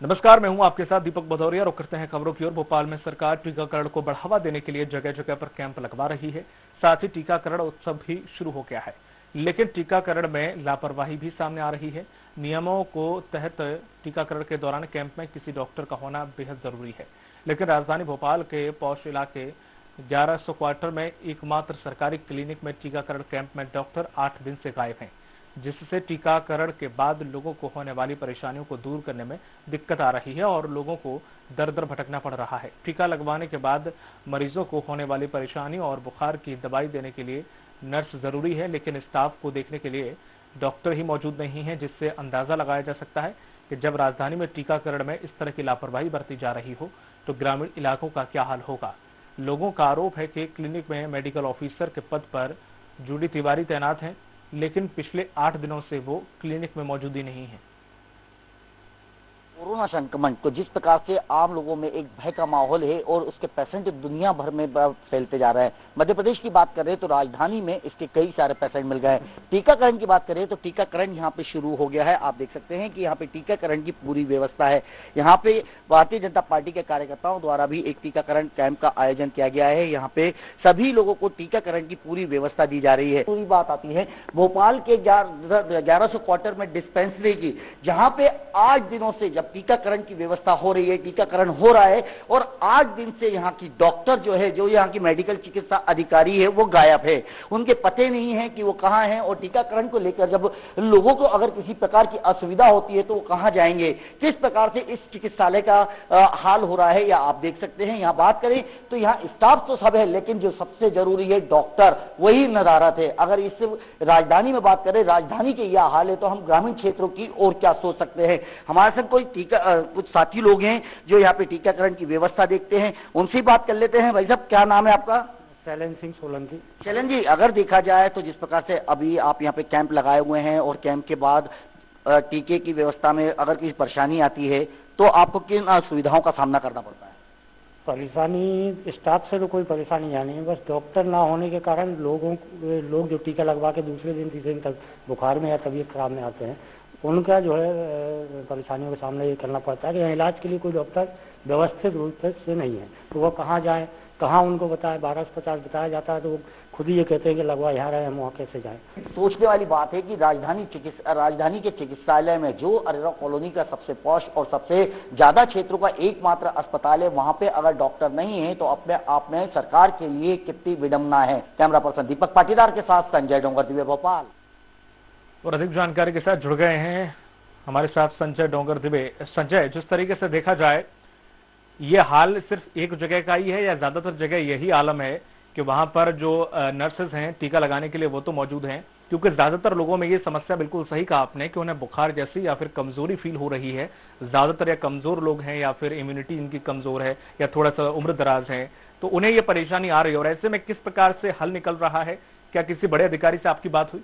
नमस्कार, मैं हूं आपके साथ दीपक भदौरिया। रुक करते हैं खबरों की ओर। भोपाल में सरकार टीकाकरण को बढ़ावा देने के लिए जगह जगह पर कैंप लगवा रही है। साथ ही टीकाकरण उत्सव भी शुरू हो गया है, लेकिन टीकाकरण में लापरवाही भी सामने आ रही है। नियमों को तहत टीकाकरण के दौरान कैंप में किसी डॉक्टर का होना बेहद जरूरी है, लेकिन राजधानी भोपाल के पौष इलाके 1100 क्वार्टर में एकमात्र सरकारी क्लिनिक में टीकाकरण कैंप में डॉक्टर 8 दिन से गायब हैं, जिससे टीकाकरण के बाद लोगों को होने वाली परेशानियों को दूर करने में दिक्कत आ रही है और लोगों को दर दर भटकना पड़ रहा है। टीका लगवाने के बाद मरीजों को होने वाली परेशानी और बुखार की दवाई देने के लिए नर्स जरूरी है, लेकिन स्टाफ को देखने के लिए डॉक्टर ही मौजूद नहीं है, जिससे अंदाजा लगाया जा सकता है कि जब राजधानी में टीकाकरण में इस तरह की लापरवाही बरती जा रही हो तो ग्रामीण इलाकों का क्या हाल होगा। लोगों का आरोप है कि क्लिनिक में मेडिकल ऑफिसर के पद पर जूडी तिवारी तैनात हैं, लेकिन पिछले 8 दिनों से वो क्लिनिक में मौजूद ही नहीं है। कोरोना संक्रमण को जिस प्रकार से आम लोगों में एक भय का माहौल है और उसके पेशेंट दुनिया भर में फैलते जा रहे हैं। मध्य प्रदेश की बात करें तो राजधानी में इसके कई सारे पेशेंट मिल गए। टीकाकरण की बात करें तो टीकाकरण यहाँ पे शुरू हो गया है। आप देख सकते हैं कि यहाँ पे टीकाकरण की पूरी व्यवस्था है। यहाँ पे भारतीय जनता पार्टी के कार्यकर्ताओं द्वारा भी एक टीकाकरण कैंप का आयोजन किया गया है। यहाँ पे सभी लोगों को टीकाकरण की पूरी व्यवस्था दी जा रही है। पूरी बात आती है भोपाल के 1100 क्वार्टर में डिस्पेंसरी की, जहाँ पे 8 दिनों से जब टीकाकरण की व्यवस्था हो रही है, टीकाकरण हो रहा है और 8 दिन से यहाँ की डॉक्टर जो है, जो यहाँ की मेडिकल चिकित्सा अधिकारी है, वो गायब है। उनके पते नहीं है कि वो कहाँ हैं और टीकाकरण को लेकर जब लोगों को अगर किसी प्रकार की असुविधा होती है तो वो कहाँ जाएंगे, किस प्रकार से इस चिकित्सालय का हाल हो रहा है, या आप देख सकते हैं। यहाँ बात करें तो यहाँ स्टाफ तो सब है, लेकिन जो सबसे जरूरी है डॉक्टर, वही नदारत है। अगर इस राजधानी में बात करें, राजधानी के यह हाल है, तो हम ग्रामीण क्षेत्रों की और क्या सोच सकते हैं। हमारे साथ कुछ साथी लोग हैं जो यहाँ पे टीकाकरण की व्यवस्था देखते हैं, उनसे बात कर लेते हैं। भाई साहब, क्या नाम है आपका? शैलेंद्र सिंह सोलंकी। शैलेंद्र जी, अगर देखा जाए तो जिस प्रकार से अभी आप यहाँ पे कैंप लगाए हुए हैं और कैंप के बाद टीके की व्यवस्था में अगर किसी परेशानी आती है तो आपको किन सुविधाओं का सामना करना पड़ता है? परेशानी स्टाफ से तो कोई परेशानी यहाँ नहीं है, बस डॉक्टर ना होने के कारण लोग जो टीका लगवा के दूसरे दिन तीसरे दिन तक बुखार में या तबीयत खराब में आते हैं, उनका जो है परेशानियों का सामना ये करना पड़ता है कि इलाज के लिए कोई डॉक्टर व्यवस्थित रूप से नहीं है, तो वो कहाँ जाएं, कहाँ उनको बताएं। 1250 बताया जाता है तो वो खुद ही ये कहते हैं कि लगवा यहाँ रहे, हम वहाँ कैसे जाएं। सोचने वाली बात है कि राजधानी के चिकित्सालय में जो अरेरा कॉलोनी का सबसे पॉश और सबसे ज्यादा क्षेत्रों का एकमात्र अस्पताल है, वहां पे अगर डॉक्टर नहीं है तो अपने आप में सरकार के लिए कितनी विडंबना है। कैमरा पर्सन दीपक पाटीदार के साथ संजय डोंगर दिव्य, भोपाल। और अधिक जानकारी के साथ जुड़ गए हैं हमारे साथ संजय डोंगर दिवे। संजय, जिस तरीके से देखा जाए ये हाल सिर्फ एक जगह का ही है या ज्यादातर जगह यही आलम है कि वहां पर जो नर्सेज हैं टीका लगाने के लिए वो तो मौजूद हैं, क्योंकि ज्यादातर लोगों में ये समस्या, बिल्कुल सही कहा आपने, कि उन्हें बुखार जैसी या फिर कमजोरी फील हो रही है। ज्यादातर या कमजोर लोग हैं या फिर इम्यूनिटी इनकी कमजोर है या थोड़ा सा उम्र दराज है, तो उन्हें ये परेशानी आ रही है। और ऐसे में किस प्रकार से हल निकल रहा है? क्या किसी बड़े अधिकारी से आपकी बात हुई?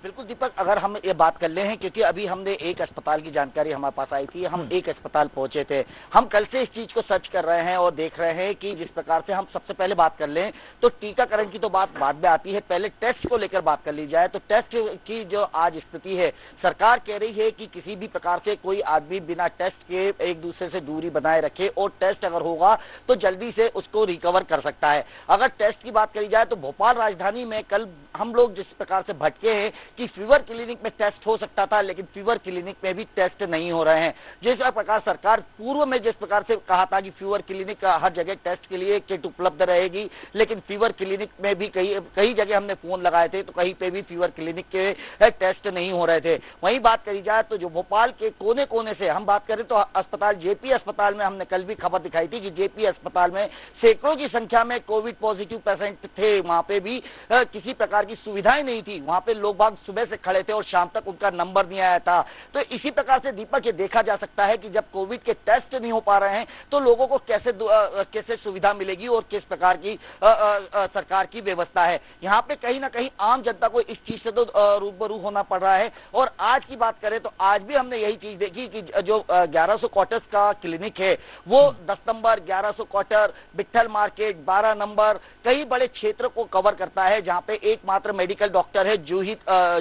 बिल्कुल दीपक, अगर हम ये बात कर ले हैं, क्योंकि अभी हमने एक अस्पताल की जानकारी हमारे पास आई थी, हम एक अस्पताल पहुंचे थे। हम कल से इस चीज को सर्च कर रहे हैं और देख रहे हैं कि जिस प्रकार से हम सबसे पहले बात कर लें तो टीकाकरण की तो बात बाद में आती है, पहले टेस्ट को लेकर बात कर ली जाए। तो टेस्ट की जो आज स्थिति है, सरकार कह रही है कि किसी भी प्रकार से कोई आदमी बिना टेस्ट के एक दूसरे से दूरी बनाए रखे और टेस्ट अगर होगा तो जल्दी से उसको रिकवर कर सकता है। अगर टेस्ट की बात करी जाए तो भोपाल राजधानी में कल हम लोग जिस प्रकार से भटके हैं कि फीवर क्लिनिक में टेस्ट हो सकता था, लेकिन फीवर क्लिनिक में भी टेस्ट नहीं हो रहे हैं। जिस प्रकार सरकार पूर्व में जिस प्रकार से कहा था कि फीवर क्लिनिक हर जगह टेस्ट के लिए किट उपलब्ध रहेगी, लेकिन फीवर क्लिनिक में भी कई जगह हमने फोन लगाए थे तो कहीं पे भी फीवर क्लिनिक के टेस्ट नहीं हो रहे थे। वहीं बात करी जाए तो जो भोपाल के कोने कोने से हम बात करें तो अस्पताल जेपी अस्पताल में हमने कल भी खबर दिखाई थी कि जेपी अस्पताल में सैकड़ों की संख्या में कोविड पॉजिटिव पेशेंट थे। वहां पे भी किसी प्रकार की सुविधाएं नहीं थी। वहां पे लोग बाग सुबह से खड़े थे और शाम तक उनका नंबर नहीं आया था। तो इसी प्रकार से दीपक ये देखा जा सकता है कि जब कोविड के टेस्ट नहीं हो पा रहे हैं तो लोगों को कैसे सुविधा मिलेगी और किस प्रकार की सरकार की व्यवस्था है। यहाँ पे कहीं ना कहीं आम जनता को इस चीज से तो रूबरू होना पड़ रहा है। और आज की बात करें तो आज भी हमने यही चीज देखी कि जो 1100 क्वार्टर्स का क्लिनिक है वो 10 number, 1100 quarter, Vitthal market, 12 number, कई बड़े क्षेत्र को कवर करता है, जहां पे एकमात्र मेडिकल डॉक्टर है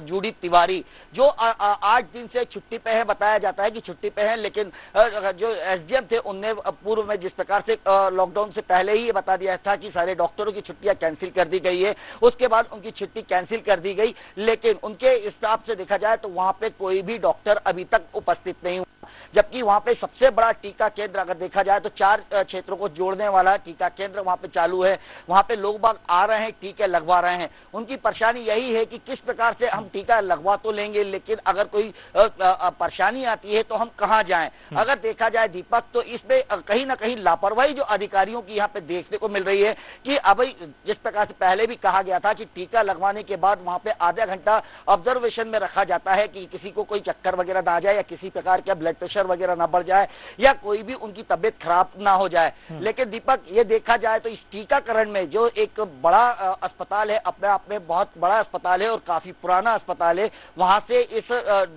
जूडी तिवारी, जो 8 दिन से छुट्टी पे है, बताया जाता है कि छुट्टी पे है, लेकिन जो एसडीएम थे उनने पूर्व में जिस प्रकार से लॉकडाउन से पहले ही ये बता दिया था कि सारे डॉक्टरों की छुट्टियां कैंसिल कर दी गई है, उसके बाद उनकी छुट्टी कैंसिल कर दी गई, लेकिन उनके हिसाब से देखा जाए तो वहां पे कोई भी डॉक्टर अभी तक उपस्थित नहीं हुआ। जबकि वहां पे सबसे बड़ा टीका केंद्र अगर देखा जाए तो 4 क्षेत्रों को जोड़ने वाला टीका केंद्र वहां पे चालू है, वहां पे लोग बाग आ रहे हैं, टीके लगवा रहे हैं। उनकी परेशानी यही है कि किस प्रकार से हम टीका लगवा तो लेंगे, लेकिन अगर कोई परेशानी आती है तो हम कहां जाएं। अगर देखा जाए दीपक, तो इसमें कहीं ना कहीं लापरवाही जो अधिकारियों की यहाँ पे देखने को मिल रही है कि अब जिस प्रकार से पहले भी कहा गया था कि टीका लगवाने के बाद वहां पे आधा घंटा ऑब्जर्वेशन में रखा जाता है कि किसी को कोई चक्कर वगैरह ना आ जाए या किसी प्रकार का ब्लड प्रेशर वगैरह ना बढ़ जाए या कोई भी उनकी तबियत खराब ना हो जाए। लेकिन दीपक, ये देखा जाए तो इस टीकाकरण में जो एक बड़ा अस्पताल है, अपने आप में बहुत बड़ा अस्पताल है और काफी पुराना अस्पताल है, वहां से इस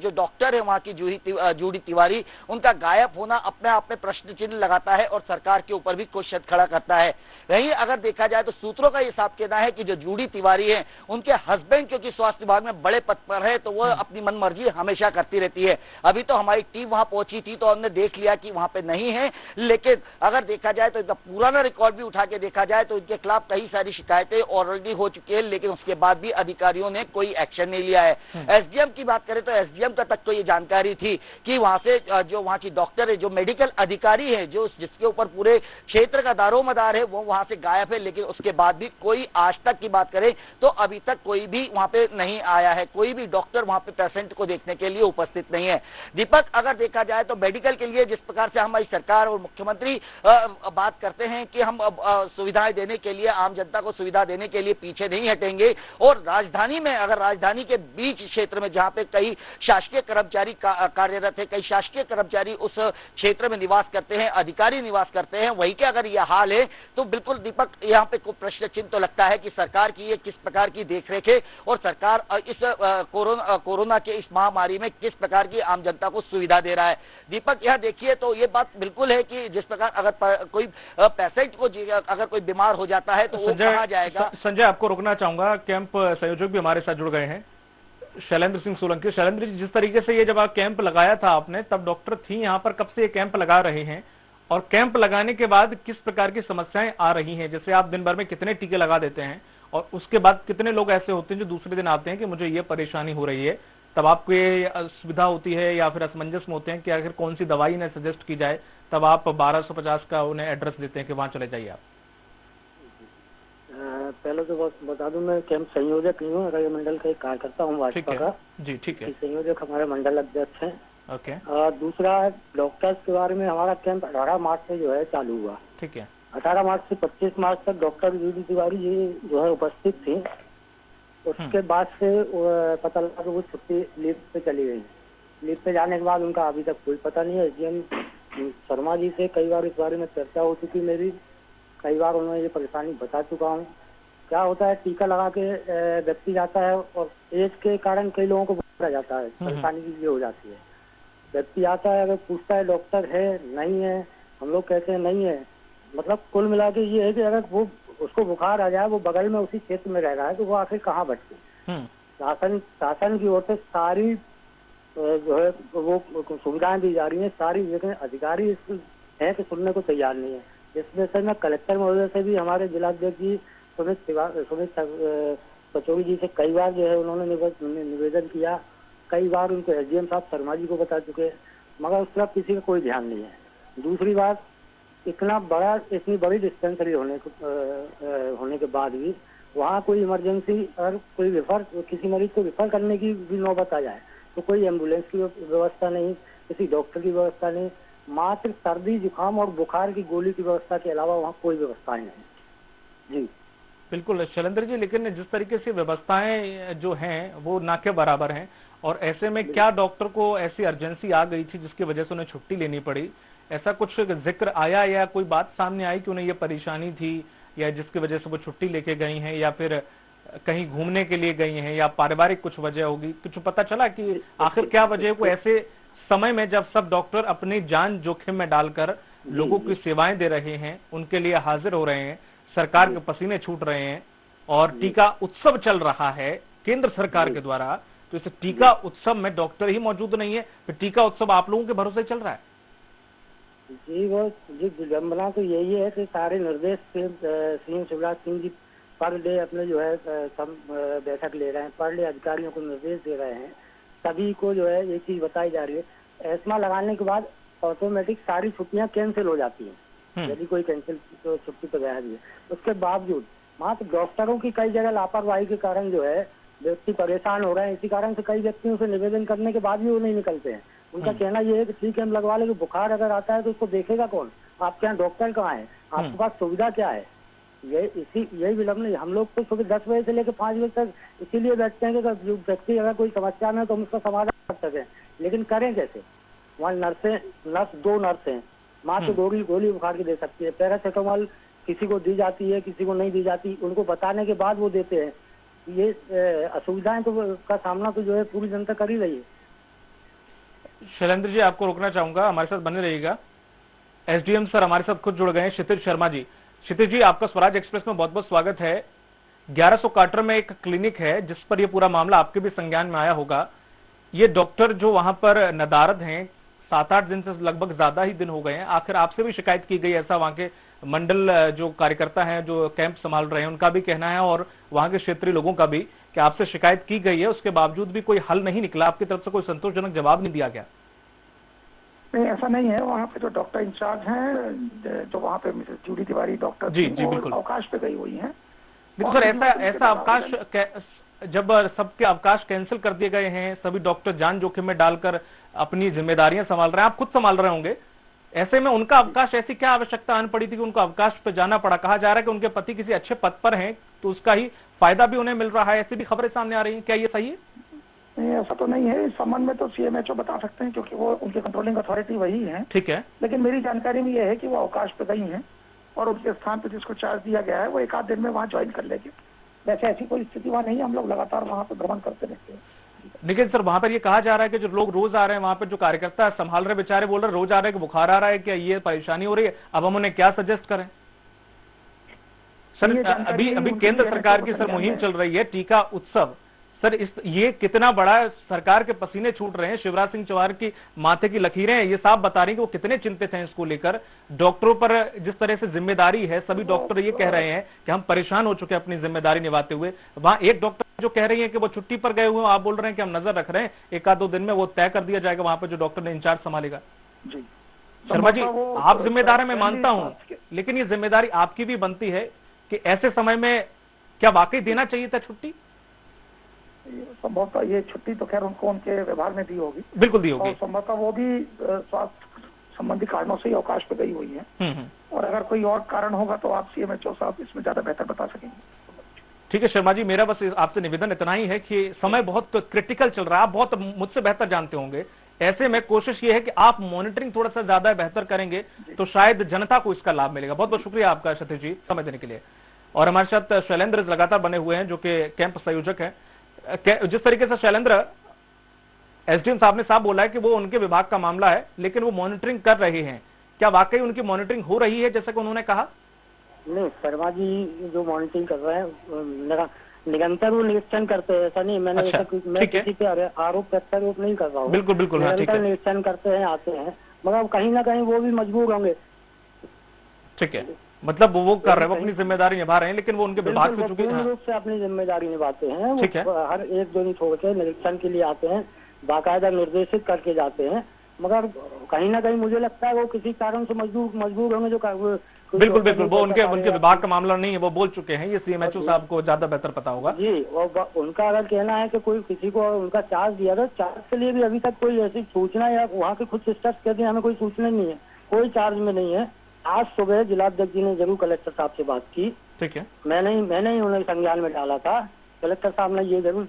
जो डॉक्टर है वहां की जूडी तिवारी, उनका गायब होना अपने आप में प्रश्न चिन्ह लगाता है और सरकार के ऊपर भी क्वेश्चन खड़ा करता है। वहीं अगर देखा जाए तो सूत्रों का हिसाब कहना है कि जो जूडी तिवारी है, उनके हस्बैंड क्योंकि स्वास्थ्य विभाग में बड़े पद पर है, तो वो अपनी मनमर्जी हमेशा करती रहती है। अभी तो हमारी टीम वहां पहुंची थी तो हमने देख लिया कि वहां पे नहीं है, लेकिन अगर देखा जाए तो पुराना रिकॉर्ड भी उठा के देखा जाए तो इनके खिलाफ कई सारी शिकायतें ऑलरेडी हो चुकी है, लेकिन उसके बाद भी अधिकारियों ने कोई एक्शन नहीं लिया है। एसडीएम की बात करें तो एसडीएम का तक तो ये जानकारी थी कि वहां से जो वहां की डॉक्टर है, जो मेडिकल अधिकारी है, जो जिसके ऊपर पूरे क्षेत्र का दारोमदार है, वो वहां से गायब है, लेकिन उसके बाद भी कोई आज तक की बात करें तो अभी तक कोई भी वहां पे नहीं आया है, कोई भी डॉक्टर वहां पे पेशेंट को देखने के लिए उपस्थित नहीं है। दीपक, अगर देखा जाए तो मेडिकल के लिए जिस प्रकार से हमारी सरकार और मुख्यमंत्री बात करते हैं कि हम सुविधाएं देने के लिए, आम जनता को सुविधा देने के लिए पीछे नहीं हटेंगे, और राजधानी में, अगर राजधानी के बीच क्षेत्र में जहां पे कई शासकीय कर्मचारी कार्यरत है, कई शासकीय कर्मचारी उस क्षेत्र में निवास करते हैं, अधिकारी निवास करते हैं, वही के अगर यह हाल है तो बिल्कुल दीपक यहाँ पे कोई प्रश्न चिन्ह तो लगता है कि सरकार की ये किस प्रकार की देखरेख है और सरकार इस कोरोना के इस महामारी में किस प्रकार की आम जनता को सुविधा दे रहा है। दीपक, यह देखिए तो ये बात बिल्कुल है कि जिस प्रकार अगर कोई पेशेंट को अगर कोई बीमार हो जाता है तो वो कहाँ जाएगा। संजय, आपको रोकना चाहूंगा, कैंप संयोजक भी हमारे साथ जुड़ गए हैं, शैलेंद्र सिंह सोलंकी। शैलेंद्र जी, जिस तरीके से ये जब आप कैंप लगाया था आपने, तब डॉक्टर थी यहाँ पर, कब से ये कैंप लगा रहे हैं और कैंप लगाने के बाद किस प्रकार की समस्याएं आ रही हैं? जैसे आप दिन भर में कितने टीके लगा देते हैं और उसके बाद कितने लोग ऐसे होते हैं जो दूसरे दिन आते हैं कि मुझे ये परेशानी हो रही है, तब आपको ये असुविधा होती है या फिर असमंजस में होते हैं कि आखिर कौन सी दवाई ने सजेस्ट की जाए, तब आप 1250 का उन्हें एड्रेस देते हैं कि वहां चले जाइए आप? पहले तो बस बता दूं, मैं कैंप संयोजक नहीं हूँ, रैय मंडल का एक कार्यकर्ता हूँ भाजपा का। जी, ठीक है। संयोजक हमारे मंडल अध्यक्ष हैं। ओके। दूसरा, डॉक्टर्स के बारे में हमारा कैंप 18 मार्च से जो है चालू हुआ। ठीक है। 18 मार्च से 25 मार्च तक डॉक्टर जूडी तिवारी जी जो है उपस्थित थी। उसके बाद से पता लगा कि वो छुट्टी लीव पे चली गई। लीव पे जाने के बाद उनका अभी तक कोई पता नहीं है। एसडीएम शर्मा जी से कई बार इस बारे में चर्चा हो चुकी मेरी, कई बार उन्होंने ये परेशानी बता चुका हूँ। क्या होता है, टीका लगा के व्यक्ति जाता है और एज के कारण कई लोगों को बुरा जाता है, परेशानी ये हो जाती है। व्यक्ति आता है, अगर पूछता है डॉक्टर है नहीं है, हम लोग कहते हैं नहीं है, मतलब कुल मिला के ये है कि अगर वो उसको बुखार आ जाए, वो बगल में उसी क्षेत्र में रह रहा है, तो वो आखिर कहाँ बचते। शासन की ओर से सारी जो है वो सुविधाएं दी जा रही हैं सारी, लेकिन अधिकारी हैं कि सुनने को तैयार नहीं है। इसमें से मैं कलेक्टर महोदय से भी, हमारे जिलाध्यक्ष जी सुमित पचौरी जी से कई बार जो है उन्होंने निवेदन किया, कई बार उनको एसडीएम साहब शर्मा जी को बता चुके, मगर उस तरफ किसी का कोई ध्यान नहीं है। दूसरी बात, इतनी बड़ी डिस्पेंसरी होने के बाद भी वहाँ कोई इमरजेंसी, अगर कोई किसी मरीज को रिफर करने की भी नौबत आ जाए तो कोई एम्बुलेंस की व्यवस्था नहीं, किसी डॉक्टर की व्यवस्था नहीं, मात्र सर्दी जुकाम और बुखार की गोली की व्यवस्था के अलावा वहाँ कोई व्यवस्था नहीं। जी बिल्कुल शैलेंद्र जी, लेकिन जिस तरीके से व्यवस्थाएं जो हैं वो ना के बराबर हैं, और ऐसे में क्या डॉक्टर को ऐसी अर्जेंसी आ गई थी जिसकी वजह से उन्हें छुट्टी लेनी पड़ी? ऐसा कुछ जिक्र आया या कोई बात सामने आई कि उन्हें ये परेशानी थी या जिसकी वजह से वो छुट्टी लेके गई हैं, या फिर कहीं घूमने के लिए गई हैं, या पारिवारिक कुछ वजह होगी? कुछ पता चला कि आखिर क्या वजह को ऐसे समय में जब सब डॉक्टर अपनी जान जोखिम में डालकर लोगों की सेवाएं दे रहे हैं, उनके लिए हाजिर हो रहे हैं, सरकार के पसीने छूट रहे हैं और टीका उत्सव चल रहा है केंद्र सरकार के द्वारा, तो इस टीका उत्सव में डॉक्टर ही मौजूद नहीं है, फिर टीका उत्सव आप लोगों के भरोसे चल रहा है? जी वो जी विडम्बना तो यही है कि सारे निर्देश CM Shivraj Singh ji per day अपने जो है सब बैठक ले रहे हैं, पर डे अधिकारियों को निर्देश दे रहे हैं, सभी को जो है ये चीज बताई जा रही है। एस्मा लगाने के बाद ऑटोमेटिक सारी छुट्टियां कैंसिल हो जाती हैं यदि कोई कैंसिल तो छुट्टी पर गया भी है। उसके बावजूद मात्र डॉक्टरों की कई जगह लापरवाही के कारण जो है व्यक्ति परेशान हो रहे हैं। इसी कारण से कई व्यक्तियों से निवेदन करने के बाद भी वो नहीं निकलते हैं। उनका कहना ये है कि ठीक है हम लगवा लेंगे, बुखार अगर आता है तो उसको देखेगा कौन, आपके यहाँ डॉक्टर कहाँ है, आपके पास सुविधा क्या है। यही विलम्ब हम लोग तो सुबह 10 बजे से लेकर 5 बजे तक इसीलिए बैठते हैं कि जो व्यक्ति अगर कोई समस्या में है तो हम उसका समाधान कर सकें, लेकिन करें कैसे। वहाँ दो नर्स हैं, मात्र गोली बुखार की दे सकती है, पैरासीटामोल किसी को दी जाती है किसी को नहीं दी जाती, उनको बताने के बाद वो देते हैं। ये असुविधाएं तो का सामना तो जो है पूरी जनता कर ही रही है। शैलेंद्र जी, आपको रोकना चाहूंगा, हमारे साथ बने रहिएगा। एसडीएम सर हमारे साथ खुद जुड़ गए हैं, क्षितिज शर्मा जी। क्षितिज जी, आपका स्वराज एक्सप्रेस में बहुत बहुत स्वागत है। 1100 क्वार्टर में एक क्लिनिक है जिस पर यह पूरा मामला आपके भी संज्ञान में आया होगा। ये डॉक्टर जो वहां पर नदारद हैं, 7-8 दिन से लगभग ज्यादा ही दिन हो गए हैं, आखिर आपसे भी शिकायत की गई, ऐसा वहां के मंडल जो कार्यकर्ता हैं जो कैंप संभाल रहे हैं उनका भी कहना है और वहां के क्षेत्रीय लोगों का भी कि आपसे शिकायत की गई है, उसके बावजूद भी कोई हल नहीं निकला, आपकी तरफ से कोई संतोषजनक जवाब नहीं दिया गया। नहीं, ऐसा नहीं है। वहाँ पे जो डॉक्टर इंचार्ज हैं, जो वहाँ पे मिसेस जूडी तिवारी डॉक्टर जी बिल्कुल अवकाश पे गई हुई हैं। तो सर ऐसा अवकाश जब सबके अवकाश कैंसिल कर दिए गए हैं, सभी डॉक्टर जान जोखिम में डालकर अपनी जिम्मेदारियां संभाल रहे हैं, आप खुद संभाल रहे होंगे, ऐसे में उनका अवकाश, ऐसी क्या आवश्यकता आन पड़ी थी कि उनको अवकाश पे जाना पड़ा? कहा जा रहा है कि उनके पति किसी अच्छे पद पर हैं तो उसका ही फायदा भी उन्हें मिल रहा है, ऐसी भी खबरें सामने आ रही हैं, क्या ये सही है? नहीं, ऐसा तो नहीं है। इस संबंध में तो सीएमएचओ बता सकते हैं क्योंकि वो उनके कंट्रोलिंग अथॉरिटी वही है। ठीक है, लेकिन मेरी जानकारी में ये है कि वो अवकाश पे गई हैं और उनके स्थान पे जिसको चार्ज दिया गया है वो 1 आध दिन में वहाँ ज्वाइन कर लेगी। वैसे ऐसी कोई स्थिति वहाँ नहीं है, हम लोग लगातार वहाँ पे भ्रमण करते रहते हैं। लेकिन सर वहां पर ये कहा जा रहा है कि जो लोग रोज आ रहे हैं वहां पर, जो कार्यकर्ता संभाल रहे बेचारे बोल रहे रोज आ रहे हैं कि बुखार आ रहा है, क्या ये परेशानी हो रही है, अब हम उन्हें क्या सजेस्ट करें? सर अभी केंद्र सरकार की सर मुहिम चल रही है टीका उत्सव, सर ये कितना बड़ा सरकार के पसीने छूट रहे हैं, शिवराज सिंह चौहान की माथे की लकीरें ये साफ बता रही हैं कि वो कितने चिंतित हैं इसको लेकर। डॉक्टरों पर जिस तरह से जिम्मेदारी है, सभी डॉक्टर ये कह रहे हैं कि हम परेशान हो चुके हैं अपनी जिम्मेदारी निभाते हुए। वहां एक डॉक्टर जो कह रही है कि वो छुट्टी पर गए हुए हैं, आप बोल रहे हैं कि हम नजर रख रहे हैं, 1-2 दिन में वो तय कर दिया जाएगा वहां पर जो डॉक्टर ने इंचार्ज संभालेगा। जी शर्मा जी, आप जिम्मेदार है मैं मानता हूं, लेकिन ये जिम्मेदारी आपकी भी बनती है कि ऐसे समय में क्या वाकई देना चाहिए था छुट्टी? संभवतः ये छुट्टी तो खैर उनको उनके विभाग ने दी होगी, बिल्कुल दी होगी, और संभवतः वो भी स्वास्थ्य संबंधी कारणों से ही अवकाश पे गई हुई है। और अगर कोई और कारण होगा तो आप सीएमएचओ साहब इसमें ज्यादा बेहतर बता सकेंगे। ठीक है शर्मा जी, मेरा बस आपसे निवेदन इतना ही है कि समय बहुत क्रिटिकल चल रहा है, आप बहुत मुझसे बेहतर जानते होंगे, ऐसे में कोशिश ये है कि आप मॉनिटरिंग थोड़ा सा ज्यादा बेहतर करेंगे तो शायद जनता को इसका लाभ मिलेगा। बहुत बहुत शुक्रिया आपका क्षितिज जी समय देने के लिए। और हमारे साथ शैलेंद्र लगातार बने हुए हैं जो कि कैंप संयोजक है। जिस तरीके से शैलेंद्र, एसडीएम साहब ने साफ बोला है कि वो उनके विभाग का मामला है लेकिन वो मॉनिटरिंग कर रहे हैं, क्या वाकई उनकी मॉनिटरिंग हो रही है जैसा कि उन्होंने कहा? नहीं, शर्मा जी जो मॉनिटरिंग कर रहे हैं निरंतर वो निरीक्षण करते हैं, ऐसा नहीं मैंने अच्छा, मैं किसी पे आरोप प्रत्यारोप नहीं कर रहा हूँ। बिल्कुल बिल्कुल, हाँ, ठीक है, निरीक्षण करते हैं, आते हैं, मगर कहीं ना कहीं वो भी मजबूर होंगे। ठीक है, मतलब वो कर रहे हैं, वो अपनी जिम्मेदारी निभा रहे हैं, लेकिन वो उनके विभाग से चुके पूर्ण रूप से अपनी जिम्मेदारी निभाते हैं। ठीक है, हर 1-2 दिन छोड़ के निरीक्षण के लिए आते हैं, बाकायदा निर्देशित करके जाते हैं, मगर कहीं ना कहीं मुझे लगता है वो किसी कारण से मजबूर होंगे। जो बिल्कुल बिल्कुल, वो उनके विभाग का मामला नहीं है, वो बोल चुके हैं, ये सीएमएचओ साहब को ज्यादा बेहतर पता होगा जी। और उनका अगर कहना है कि कोई किसी को उनका चार्ज दिया था, चार्ज के लिए भी अभी तक कोई ऐसी सूचना या वहाँ के खुद सिस्टर्स कहते हैं हमें कोई सूचना नहीं है, कोई चार्ज में नहीं है। आज सुबह जिलाध्यक्ष जी ने जरूर कलेक्टर साहब से बात की, ठीक है, मैंने ही उन्हें संज्ञान में डाला था। कलेक्टर साहब ने ये जरूर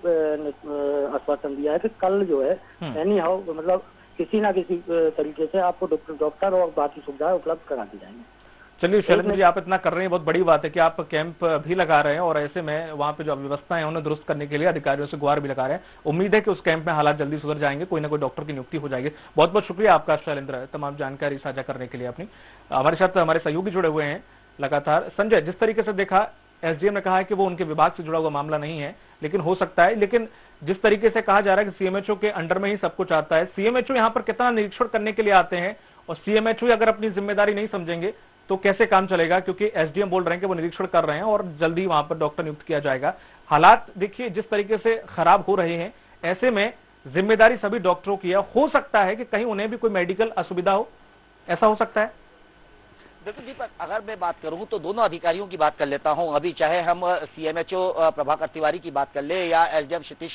आश्वासन दिया है कि कल जो है एनी हाउ मतलब किसी ना किसी तरीके से आपको डॉक्टर और बाकी सुविधाएं उपलब्ध करा दी जाएंगी। चलिए शैलेंद्र जी, आप इतना कर रहे हैं, बहुत बड़ी बात है कि आप कैंप भी लगा रहे हैं और ऐसे में वहां पे जो व्यवस्था है उन्हें दुरुस्त करने के लिए अधिकारियों से गुहार भी लगा रहे हैं। उम्मीद है कि उस कैंप में हालात जल्दी सुधर जाएंगे, कोई ना कोई डॉक्टर की नियुक्ति हो जाएगी। बहुत बहुत शुक्रिया आपका शैलेंद्र, तमाम जानकारी साझा करने के लिए। अपनी हमारे साथ हमारे सहयोगी जुड़े हुए हैं लगातार। संजय, जिस तरीके से देखा, एसडीएम ने कहा है कि वो उनके विभाग से जुड़ा हुआ मामला नहीं है, लेकिन हो सकता है, लेकिन जिस तरीके से कहा जा रहा है कि सीएमएचओ के अंडर में ही सब कुछ आता है, सीएमएचओ यहाँ पर कितना निरीक्षण करने के लिए आते हैं, और सीएमएचओ अगर अपनी जिम्मेदारी नहीं समझेंगे तो कैसे काम चलेगा, क्योंकि एसडीएम बोल रहे हैं कि वो निरीक्षण कर रहे हैं और जल्दी वहां पर डॉक्टर नियुक्त किया जाएगा। हालात देखिए जिस तरीके से खराब हो रहे हैं, ऐसे में जिम्मेदारी सभी डॉक्टरों की है। हो सकता है कि कहीं उन्हें भी कोई मेडिकल असुविधा हो, ऐसा हो सकता है। देखो दीपक, अगर मैं बात करूं तो दोनों अधिकारियों की बात कर लेता हूं। अभी चाहे हम सीएमएचओ प्रभाकर तिवारी की बात कर ले या एसडीएम क्षितिज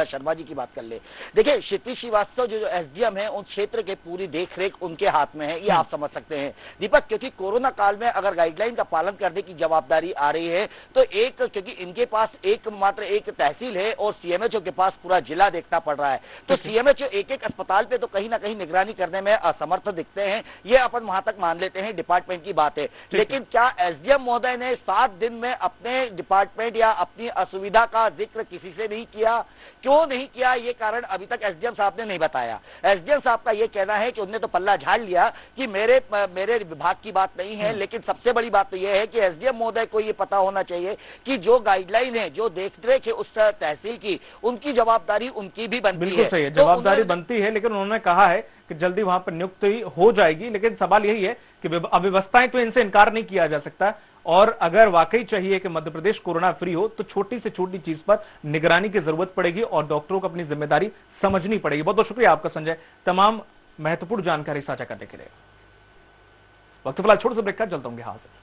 शर्मा जी की बात कर ले। देखिए क्षितिज श्रीवास्तव जो एसडीएम है, उन क्षेत्र के पूरी देखरेख उनके हाथ में है, ये आप समझ सकते हैं दीपक, क्योंकि कोरोना काल में अगर गाइडलाइन का पालन करने की जवाबदारी आ रही है तो क्योंकि इनके पास मात्र एक तहसील है और सीएमएचओ के पास पूरा जिला देखना पड़ रहा है, तो सीएमएचओ एक एक अस्पताल पे तो कहीं ना कहीं निगरानी करने में असमर्थ दिखते हैं। ये अपन वहां तक मान लेते हैं, डिपार्टमेंट की बात है। लेकिन क्या एसडीएम महोदय ने 7 दिन में अपने डिपार्टमेंट या अपनी असुविधा का जिक्र किसी से नहीं किया? क्यों नहीं किया, ये कारण अभी तक एसडीएम साहब ने नहीं बताया। एसडीएम साहब का ये कहना है कि उन्होंने तो पल्ला झाड़ लिया कि मेरे विभाग की बात नहीं है, लेकिन सबसे बड़ी बात तो यह है कि एसडीएम महोदय को ये पता होना चाहिए कि जो गाइडलाइन है, जो देखरेख है उस तहसील की, उनकी जवाबदारी उनकी भी बनती है। बिल्कुल सही है, जवाबदारी बनती है, लेकिन उन्होंने कहा है कि जल्दी वहां पर नियुक्ति हो जाएगी। लेकिन सवाल यही है कि अव्यवस्थाएं तो इनसे इनकार नहीं किया जा सकता, और अगर वाकई चाहिए कि मध्य प्रदेश कोरोना फ्री हो तो छोटी से छोटी चीज पर निगरानी की जरूरत पड़ेगी और डॉक्टरों को अपनी जिम्मेदारी समझनी पड़ेगी। बहुत बहुत शुक्रिया आपका संजय, तमाम महत्वपूर्ण जानकारी साझा करने के लिए। वक्त फिलहाल छोटे से ब्रेक का, चलता हूं बिहार से।